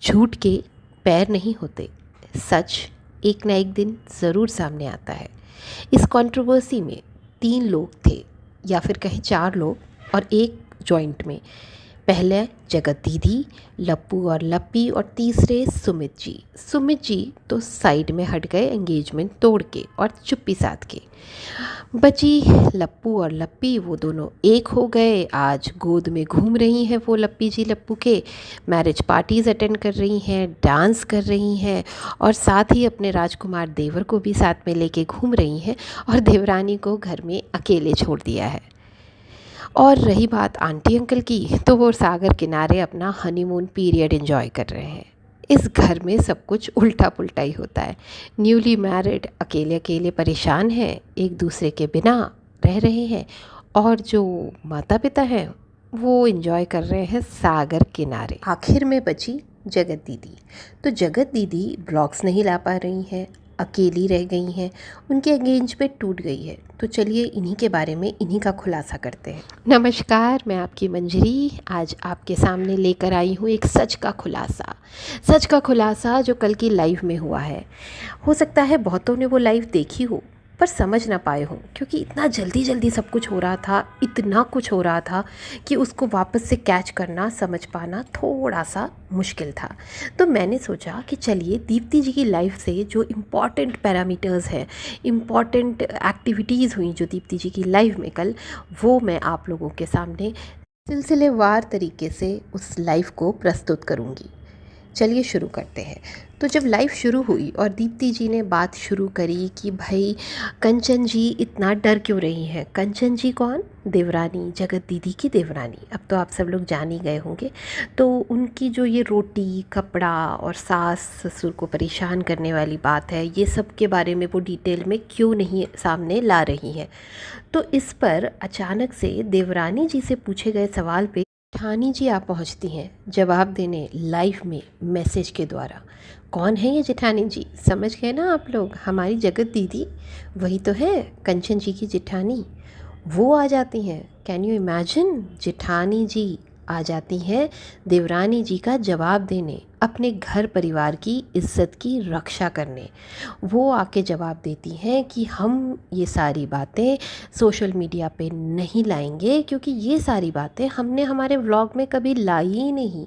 झूठ के पैर नहीं होते, सच एक ना एक दिन ज़रूर सामने आता है। इस कंट्रोवर्सी में 3 लोग थे, या फिर कहें 4 लोग और एक जॉइंट में। पहले जगत दीदी, लप्पू और लप्पी, और तीसरे सुमित जी। सुमित जी तो साइड में हट गए एंगेजमेंट तोड़ के और चुप्पी साध के। बची लप्पू और लप्पी, वो दोनों एक हो गए। आज गोद में घूम रही हैं वो लप्पी जी लप्पू के, मैरिज पार्टीज़ अटेंड कर रही हैं, डांस कर रही हैं, और साथ ही अपने राजकुमार देवर को भी साथ में लेके घूम रही हैं, और देवरानी को घर में अकेले छोड़ दिया है। और रही बात आंटी अंकल की, तो वो सागर किनारे अपना हनीमून पीरियड एंजॉय कर रहे हैं। इस घर में सब कुछ उल्टा पुल्टा ही होता है। न्यूली मैरिड अकेले अकेले परेशान हैं, एक दूसरे के बिना रह रहे हैं, और जो माता पिता हैं वो एंजॉय कर रहे हैं सागर किनारे। आखिर में बची जगत दीदी। तो जगत दीदी ब्लॉग्स नहीं ला पा रही हैं, अकेली रह गई हैं, उनकी एंगेजमेंट टूट गई है। तो चलिए इन्हीं के बारे में, इन्हीं का खुलासा करते हैं। नमस्कार, मैं आपकी मंजरी आज आपके सामने लेकर आई हूँ एक सच का खुलासा। सच का खुलासा जो कल की लाइव में हुआ है। हो सकता है बहुतों ने वो लाइव देखी हो पर समझ ना पाए हों, क्योंकि इतना जल्दी जल्दी सब कुछ हो रहा था, इतना कुछ हो रहा था कि उसको वापस से कैच करना, समझ पाना थोड़ा सा मुश्किल था। तो मैंने सोचा कि चलिए दीप्ति जी की लाइफ से जो इम्पॉर्टेंट पैरामीटर्स हैं, इम्पॉर्टेंट एक्टिविटीज़ हुई जो दीप्ति जी की लाइफ में कल, वो मैं आप लोगों के सामने सिलसिलेवार तरीके से उस लाइफ को प्रस्तुत करूँगी। चलिए शुरू करते हैं। तो जब लाइव शुरू हुई और दीप्ति जी ने बात शुरू करी कि भाई कंचन जी इतना डर क्यों रही हैं। कंचन जी कौन? देवरानी, जगत दीदी की देवरानी। अब तो आप सब लोग जान ही गए होंगे। तो उनकी जो ये रोटी कपड़ा और सास ससुर को परेशान करने वाली बात है, ये सब के बारे में वो डिटेल में क्यों नहीं सामने ला रही हैं। तो इस पर अचानक से देवरानी जी से पूछे गए सवाल पे जेठानी जी आप पहुंचती हैं जवाब देने लाइव में मैसेज के द्वारा। कौन है ये जेठानी जी? समझ गए ना आप लोग? हमारी जगत दीदी, वही तो है कंचन जी की जेठानी। वो आ जाती हैं। Can you imagine? जेठानी जी आ जाती हैं देवरानी जी का जवाब देने, अपने घर परिवार की इज्जत की रक्षा करने। वो आके जवाब देती हैं कि हम ये सारी बातें सोशल मीडिया पे नहीं लाएंगे, क्योंकि ये सारी बातें हमने हमारे व्लॉग में कभी लाई ही नहीं।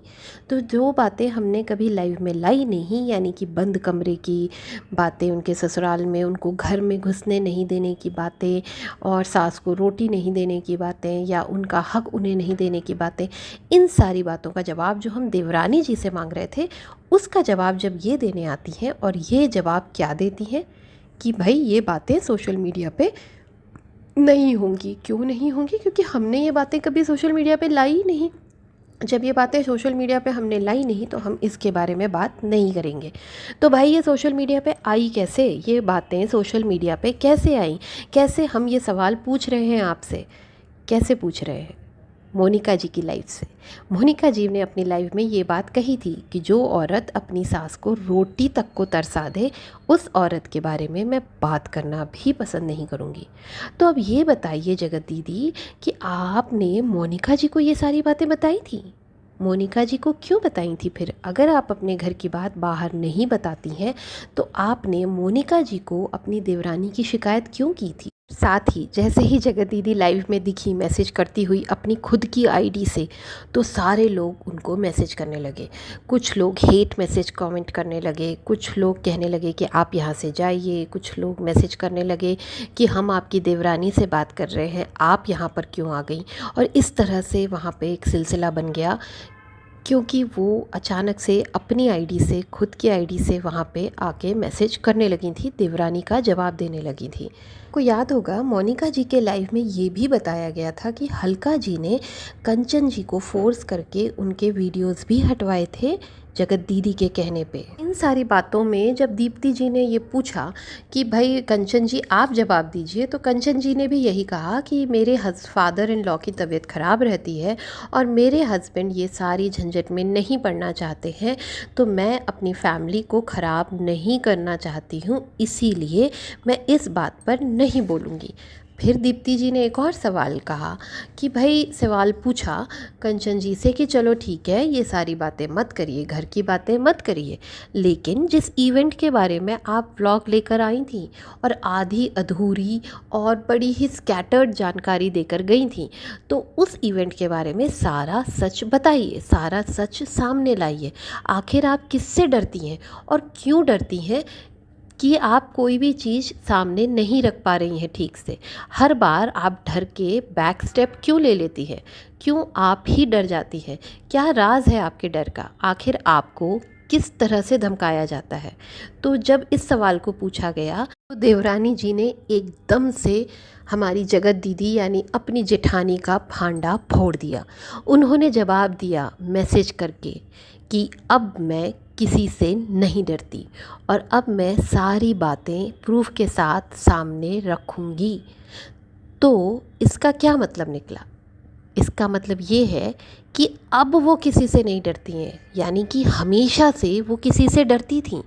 तो जो बातें हमने कभी लाइव में लाई नहीं, यानी कि बंद कमरे की बातें, उनके ससुराल में उनको घर में घुसने नहीं देने की बातें, और सास को रोटी नहीं देने की बातें, या उनका हक उन्हें नहीं देने की बातें, इन सारी बातों का जवाब जो हम देवरानी जी से मांग रहे थे, उसका जवाब जब ये देने आती हैं, और ये जवाब क्या देती हैं कि भाई ये बातें सोशल मीडिया पे नहीं होंगी। क्यों नहीं होंगी? क्योंकि हमने ये बातें कभी सोशल मीडिया पे लाई नहीं। जब ये बातें सोशल मीडिया पे हमने लाई नहीं, तो हम इसके बारे में बात नहीं करेंगे। तो भाई ये सोशल मीडिया पे आई कैसे? ये बातें सोशल मीडिया पे कैसे आई? कैसे हम ये सवाल पूछ रहे हैं आपसे? कैसे पूछ रहे हैं? मोनिका जी की लाइफ से। मोनिका जी ने अपनी लाइफ में ये बात कही थी कि जो औरत अपनी सास को रोटी तक को तरसा दे, उस औरत के बारे में मैं बात करना भी पसंद नहीं करूँगी। तो अब ये बताइए जगत दीदी कि आपने मोनिका जी को ये सारी बातें बताई थी? मोनिका जी को क्यों बताई थी फिर? अगर आप अपने घर की बात बाहर नहीं बताती हैं, तो आपने मोनिका जी को अपनी देवरानी की शिकायत क्यों की थी? साथ ही जैसे ही जगत दीदी लाइव में दिखी मैसेज करती हुई अपनी खुद की आईडी से, तो सारे लोग उनको मैसेज करने लगे। कुछ लोग हेट मैसेज कमेंट करने लगे, कुछ लोग कहने लगे कि आप यहाँ से जाइए, कुछ लोग मैसेज करने लगे कि हम आपकी देवरानी से बात कर रहे हैं, आप यहाँ पर क्यों आ गई। और इस तरह से वहाँ पे एक सिलसिला बन गया, क्योंकि वो अचानक से अपनी आईडी से, खुद की आईडी से वहाँ पे आके मैसेज करने लगी थी, देवरानी का जवाब देने लगी थी। को याद होगा मोनिका जी के लाइव में ये भी बताया गया था कि हल्का जी ने कंचन जी को फोर्स करके उनके वीडियोस भी हटवाए थे जगत दीदी के कहने पे। इन सारी बातों में जब दीप्ति जी ने ये पूछा कि भाई कंचन जी आप जवाब दीजिए, तो कंचन जी ने भी यही कहा कि मेरे फादर इन लॉ की तबीयत ख़राब रहती है और मेरे हस्बैंड ये सारी झंझट में नहीं पड़ना चाहते हैं, तो मैं अपनी फैमिली को ख़राब नहीं करना चाहती हूँ, इसीलिए मैं इस बात पर नहीं बोलूँगी। फिर दीप्ति जी ने एक और सवाल कहा कि भाई सवाल पूछा कंचन जी से कि चलो ठीक है, ये सारी बातें मत करिए, घर की बातें मत करिए, लेकिन जिस इवेंट के बारे में आप व्लॉग लेकर आई थी और आधी अधूरी और बड़ी ही स्कैटर्ड जानकारी देकर गई थी, तो उस इवेंट के बारे में सारा सच बताइए, सारा सच सामने लाइए। आखिर आप किससे डरती हैं और क्यों डरती हैं कि आप कोई भी चीज़ सामने नहीं रख पा रही हैं ठीक से? हर बार आप डर के बैक स्टेप क्यों ले लेती हैं? क्यों आप ही डर जाती हैं? क्या राज है आपके डर का? आखिर आपको किस तरह से धमकाया जाता है? तो जब इस सवाल को पूछा गया तो देवरानी जी ने एकदम से हमारी जगत दीदी यानी अपनी जेठानी का फांडा फोड़ दिया। उन्होंने जवाब दिया मैसेज करके कि अब मैं किसी से नहीं डरती और अब मैं सारी बातें प्रूफ के साथ सामने रखूँगी। तो इसका क्या मतलब निकला? इसका मतलब ये है कि अब वो किसी से नहीं डरती हैं, यानी कि हमेशा से वो किसी से डरती थीं,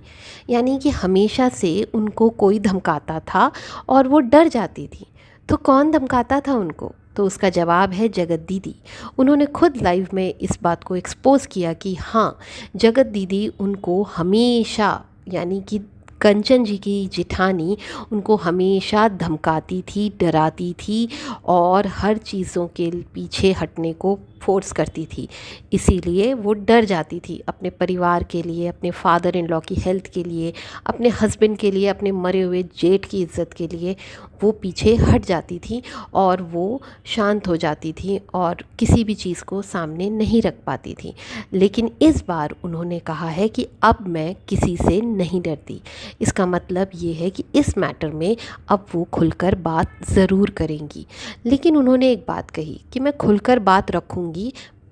यानी कि हमेशा से उनको कोई धमकाता था और वो डर जाती थी। तो कौन धमकाता था उनको? तो उसका जवाब है जगत दीदी। उन्होंने खुद लाइव में इस बात को एक्सपोज़ किया कि हाँ, जगत दीदी उनको हमेशा, यानी कि कंचन जी की जेठानी उनको हमेशा धमकाती थी, डराती थी और हर चीज़ों के पीछे हटने को फोर्स करती थी। इसीलिए वो डर जाती थी अपने परिवार के लिए, अपने फादर इन लॉ की हेल्थ के लिए, अपने हस्बैंड के लिए, अपने मरे हुए जेठ की इज़्ज़त के लिए वो पीछे हट जाती थी और वो शांत हो जाती थी और किसी भी चीज़ को सामने नहीं रख पाती थी। लेकिन इस बार उन्होंने कहा है कि अब मैं किसी से नहीं डरती। इसका मतलब ये है कि इस मैटर में अब वो खुलकर बात ज़रूर करेंगी। लेकिन उन्होंने एक बात कही कि मैं खुलकर बात रखूँगी,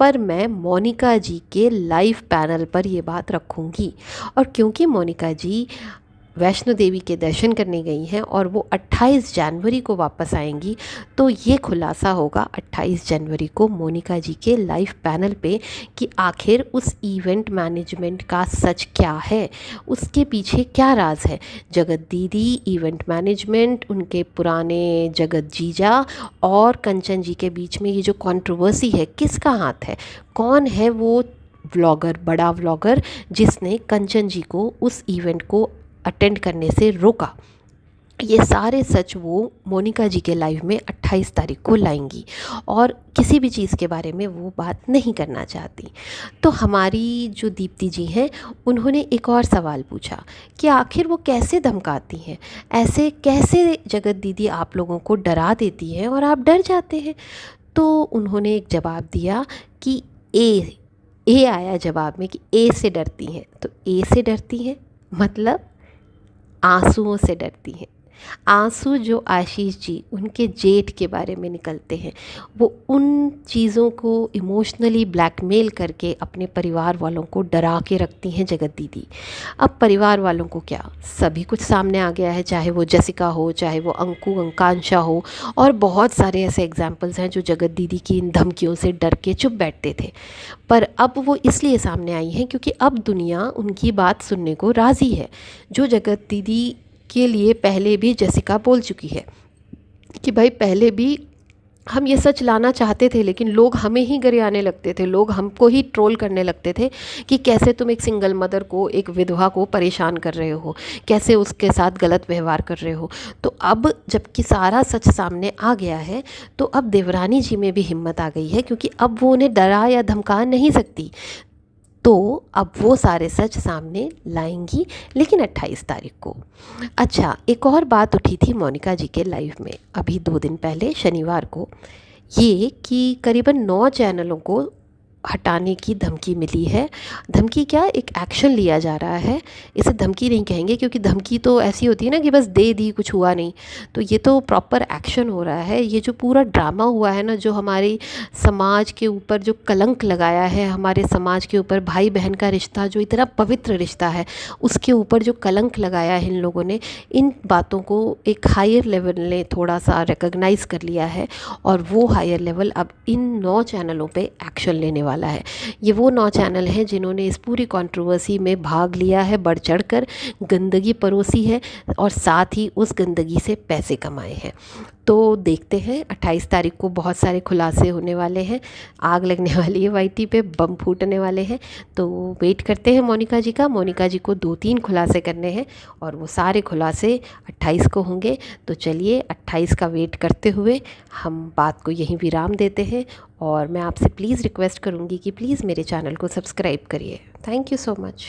पर मैं मोनिका जी के लाइव पैनल पर ये बात रखूँगी। और क्योंकि मोनिका जी वैष्णो देवी के दर्शन करने गई हैं और वो 28 जनवरी को वापस आएंगी, तो ये खुलासा होगा 28 जनवरी को मोनिका जी के लाइव पैनल पे कि आखिर उस इवेंट मैनेजमेंट का सच क्या है, उसके पीछे क्या राज है। जगत दीदी, इवेंट मैनेजमेंट, उनके पुराने जगत जीजा और कंचन जी के बीच में ये जो कंट्रोवर्सी है, किसका हाथ है? कौन है वो व्लॉगर, बड़ा व्लॉगर जिसने कंचन जी को उस इवेंट को अटेंड करने से रोका? ये सारे सच वो मोनिका जी के लाइव में 28 तारीख को लाएंगी और किसी भी चीज़ के बारे में वो बात नहीं करना चाहती। तो हमारी जो दीप्ति जी हैं, उन्होंने एक और सवाल पूछा कि आखिर वो कैसे धमकाती हैं, ऐसे कैसे जगत दीदी आप लोगों को डरा देती हैं और आप डर जाते हैं? तो उन्होंने एक जवाब दिया कि ए आया जवाब में कि ए से डरती हैं। तो ए से डरती हैं मतलब आंसुओं से डरती हैं। आंसू जो आशीष जी उनके जेठ के बारे में निकलते हैं, वो उन चीज़ों को इमोशनली ब्लैकमेल करके अपने परिवार वालों को डरा के रखती हैं जगत दीदी। अब परिवार वालों को क्या, सभी कुछ सामने आ गया है, चाहे वो जसिका हो, चाहे वो अंकु अंकांशा हो, और बहुत सारे ऐसे एग्जाम्पल्स हैं जो जगत दीदी की इन धमकियों से डर के चुप बैठते थे। पर अब वो इसलिए सामने आई हैं क्योंकि अब दुनिया उनकी बात सुनने को राज़ी है। जो जगत दीदी के लिए पहले भी जसिका बोल चुकी है कि भाई पहले भी हम ये सच लाना चाहते थे, लेकिन लोग हमें ही गरियाने लगते थे, लोग हमको ही ट्रोल करने लगते थे कि कैसे तुम एक सिंगल मदर को, एक विधवा को परेशान कर रहे हो, कैसे उसके साथ गलत व्यवहार कर रहे हो। तो अब जबकि सारा सच सामने आ गया है, तो अब देवरानी जी में भी हिम्मत आ गई है, क्योंकि अब वो उन्हें डरा या धमका नहीं सकती। तो अब वो सारे सच सामने लाएंगी, लेकिन 28 तारीख को। अच्छा, एक और बात उठी थी मोनिका जी के लाइव में अभी 2 दिन पहले शनिवार को, ये कि करीबन 9 चैनलों को हटाने की धमकी मिली है। धमकी क्या, एक एक्शन लिया जा रहा है। इसे धमकी नहीं कहेंगे, क्योंकि धमकी तो ऐसी होती है ना कि बस दे दी, कुछ हुआ नहीं। तो ये तो प्रॉपर एक्शन हो रहा है। ये जो पूरा ड्रामा हुआ है ना, जो हमारे समाज के ऊपर जो कलंक लगाया है, हमारे समाज के ऊपर भाई बहन का रिश्ता जो इतना पवित्र रिश्ता है, उसके ऊपर जो कलंक लगाया है इन लोगों ने, इन बातों को एक हायर लेवल ने थोड़ा सा रिकॉग्नाइज़ कर लिया है, और वो हायर लेवल अब इन 9 चैनलों पे एक्शन लेने वाला है। ये वो 9 चैनल हैं जिन्होंने इस पूरी कंट्रोवर्सी में भाग लिया है, बढ़ चढ़कर गंदगी परोसी है और साथ ही उस गंदगी से पैसे कमाए हैं। तो देखते हैं 28 तारीख को बहुत सारे खुलासे होने वाले हैं, आग लगने वाली है वाईटी पे, बम फूटने वाले हैं। तो वेट करते हैं मोनिका जी का। मोनिका जी को 2-3 खुलासे करने हैं और वो सारे खुलासे 28 को होंगे। तो चलिए 28 का वेट करते हुए हम बात को यहीं विराम देते हैं और मैं आपसे प्लीज़ रिक्वेस्ट करूँगी कि प्लीज़ मेरे चैनल को सब्सक्राइब करिए। Thank you so much.